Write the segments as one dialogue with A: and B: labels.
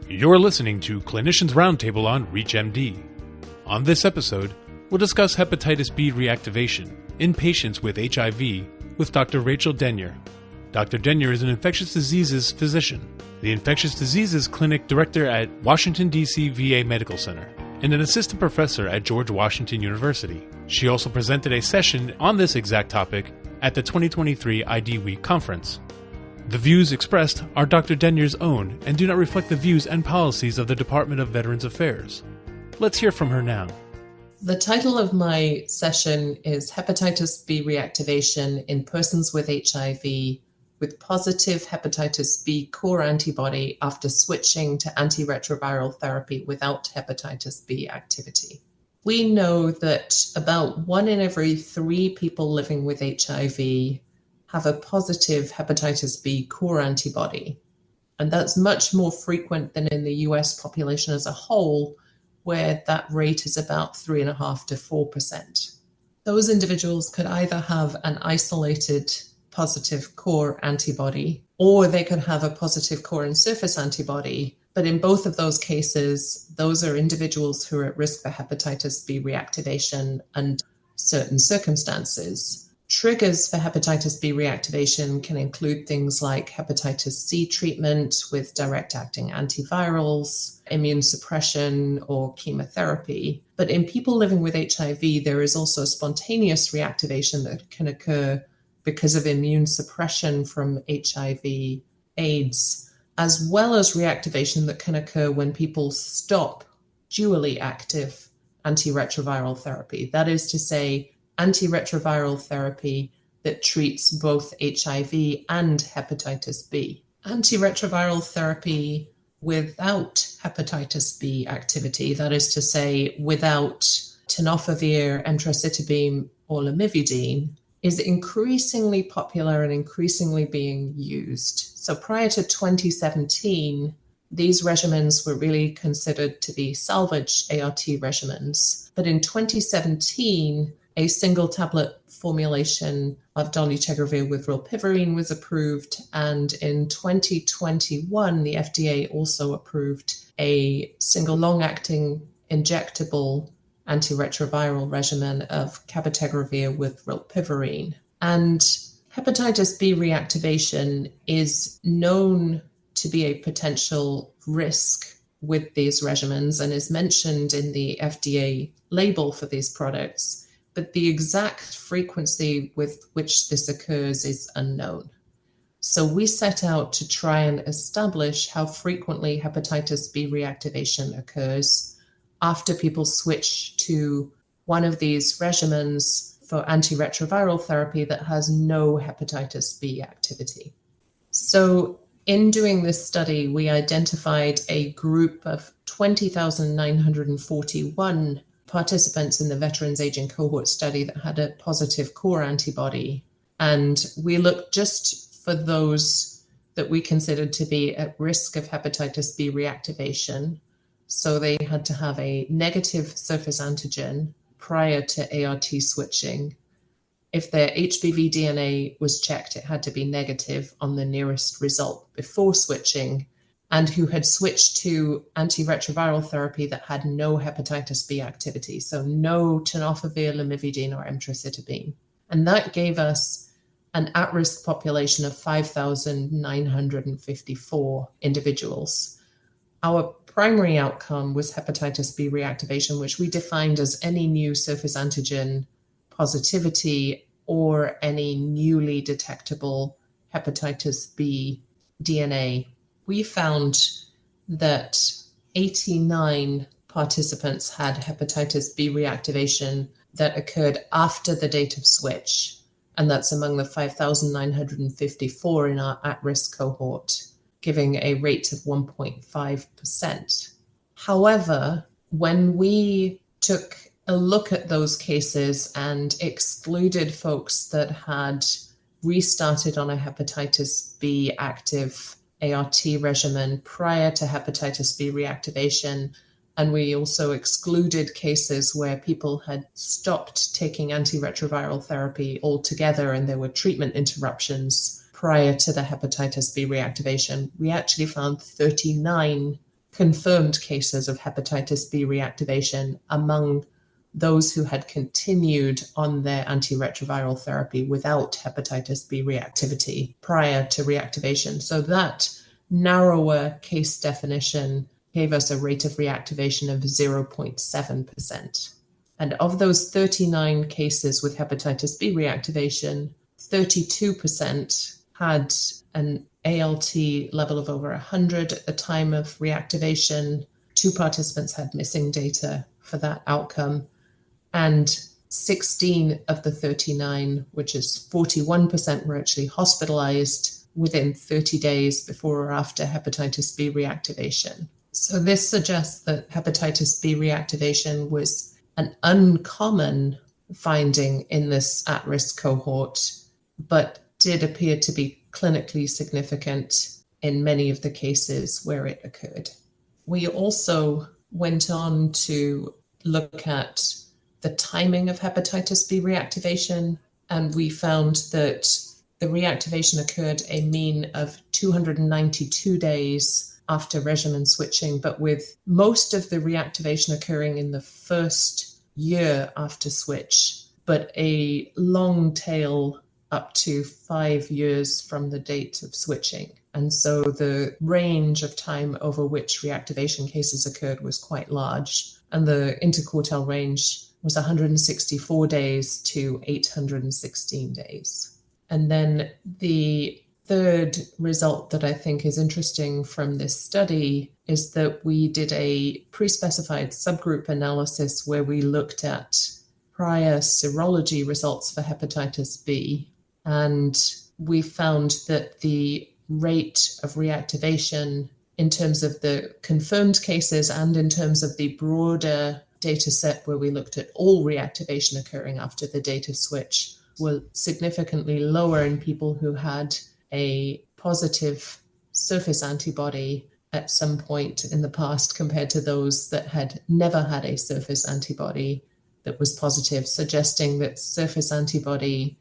A: You're listening to Clinicians Roundtable on ReachMD. On this episode, we'll discuss hepatitis B reactivation in patients with HIV with Dr. Rachel Denyer. Dr. Denyer is an infectious diseases physician, the infectious diseases clinic director at Washington, D.C. VA Medical Center, and an assistant professor at George Washington University. She also presented a session on this exact topic at the 2023 IDWeek conference. The views expressed are Dr. Denyer's own and do not reflect the views and policies of the Department of Veterans Affairs. Let's hear from her now.
B: The title of my session is Hepatitis B Reactivation in Persons with HIV with Positive Hepatitis B Core Antibody after switching to antiretroviral therapy without hepatitis B activity. We know that about 1 in every 3 people living with HIV have a positive hepatitis B core antibody. And that's much more frequent than in the US population as a whole, where that rate is about 3.5% to 4%. Those individuals could either have an isolated positive core antibody, or they could have a positive core and surface antibody. But in both of those cases, those are individuals who are at risk for hepatitis B reactivation under certain circumstances. Triggers for hepatitis B reactivation can include things like hepatitis C treatment with direct-acting antivirals, immune suppression, or chemotherapy. But in people living with HIV, there is also spontaneous reactivation that can occur because of immune suppression from HIV/AIDS, as well as reactivation that can occur when people stop dually active antiretroviral therapy. That is to say, antiretroviral therapy that treats both HIV and hepatitis B. Antiretroviral therapy without hepatitis B activity, that is to say, without tenofovir, emtricitabine, or lamivudine, is increasingly popular and increasingly being used. So prior to 2017, these regimens were really considered to be salvage ART regimens. But in 2017, a single tablet formulation of dolutegravir with rilpivirine was approved, and in 2021, the FDA also approved a single long-acting injectable antiretroviral regimen of cabotegravir with rilpivirine. And hepatitis B reactivation is known to be a potential risk with these regimens and is mentioned in the FDA label for these products, but the exact frequency with which this occurs is unknown. So we set out to try and establish how frequently hepatitis B reactivation occurs after people switch to one of these regimens for antiretroviral therapy that has no hepatitis B activity. So in doing this study, we identified a group of 20,941 participants in the Veterans Aging Cohort study that had a positive core antibody. And we looked just for those that we considered to be at risk of hepatitis B reactivation. So they had to have a negative surface antigen prior to ART switching. If their HBV DNA was checked, it had to be negative on the nearest result before switching, and who had switched to antiretroviral therapy that had no hepatitis B activity, so no tenofovir, lamivudine, or emtricitabine. And that gave us an at-risk population of 5,954 individuals. Our primary outcome was hepatitis B reactivation, which we defined as any new surface antigen positivity or any newly detectable hepatitis B DNA. We found that 89 participants had hepatitis B reactivation that occurred after the date of switch, and that's among the 5,954 in our at-risk cohort, giving a rate of 1.5%. However, when we took a look at those cases and excluded folks that had restarted on a hepatitis B active ART regimen prior to hepatitis B reactivation, and we also excluded cases where people had stopped taking antiretroviral therapy altogether and there were treatment interruptions prior to the hepatitis B reactivation, we actually found 39 confirmed cases of hepatitis B reactivation among those who had continued on their antiretroviral therapy without hepatitis B reactivity prior to reactivation. So that narrower case definition gave us a rate of reactivation of 0.7%. And of those 39 cases with hepatitis B reactivation, 32% had an ALT level of over 100 at the time of reactivation. 2 participants had missing data for that outcome. And 16 of the 39, which is 41%, were actually hospitalized within 30 days before or after hepatitis B reactivation. So this suggests that hepatitis B reactivation was an uncommon finding in this at-risk cohort, but did appear to be clinically significant in many of the cases where it occurred. We also went on to look at the timing of hepatitis B reactivation, and we found that the reactivation occurred a mean of 292 days after regimen switching, but with most of the reactivation occurring in the first year after switch, but a long tail up to 5 years from the date of switching. And so the range of time over which reactivation cases occurred was quite large, and the interquartile range was 164 days to 816 days. And then the third result that I think is interesting from this study is that we did a pre-specified subgroup analysis where we looked at prior serology results for hepatitis B, and we found that the rate of reactivation in terms of the confirmed cases and in terms of the broader data set where we looked at all reactivation occurring after the date of switch were significantly lower in people who had a positive surface antibody at some point in the past compared to those that had never had a surface antibody that was positive, suggesting that surface antibody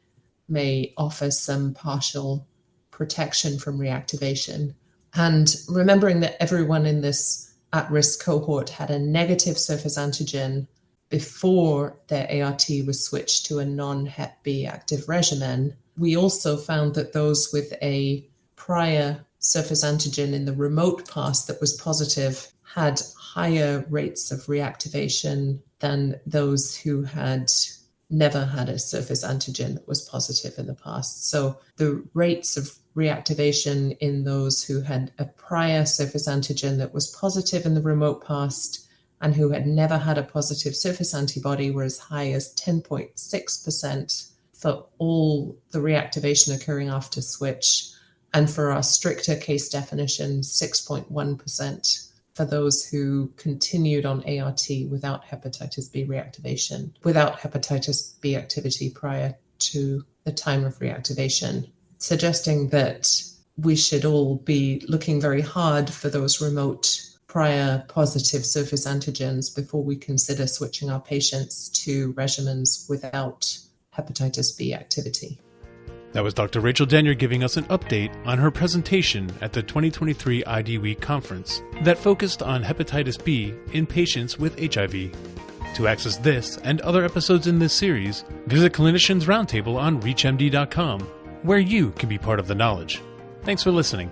B: may offer some partial protection from reactivation. And remembering that everyone in this at-risk cohort had a negative surface antigen before their ART was switched to a non-Hep B active regimen, we also found that those with a prior surface antigen in the remote past that was positive had higher rates of reactivation than those who had never had a surface antigen that was positive in the past. So the rates of reactivation in those who had a prior surface antigen that was positive in the remote past and who had never had a positive surface antibody were as high as 10.6% for all the reactivation occurring after switch, and for our stricter case definition, 6.1% for those who continued on ART without hepatitis B reactivation, without hepatitis B activity prior to the time of reactivation, suggesting that we should all be looking very hard for those remote prior positive surface antigens before we consider switching our patients to regimens without hepatitis B activity.
A: That was Dr. Rachel Denyer giving us an update on her presentation at the 2023 IDWeek conference that focused on hepatitis B in patients with HIV. To access this and other episodes in this series, visit Clinicians Roundtable on ReachMD.com, where you can be part of the knowledge. Thanks for listening.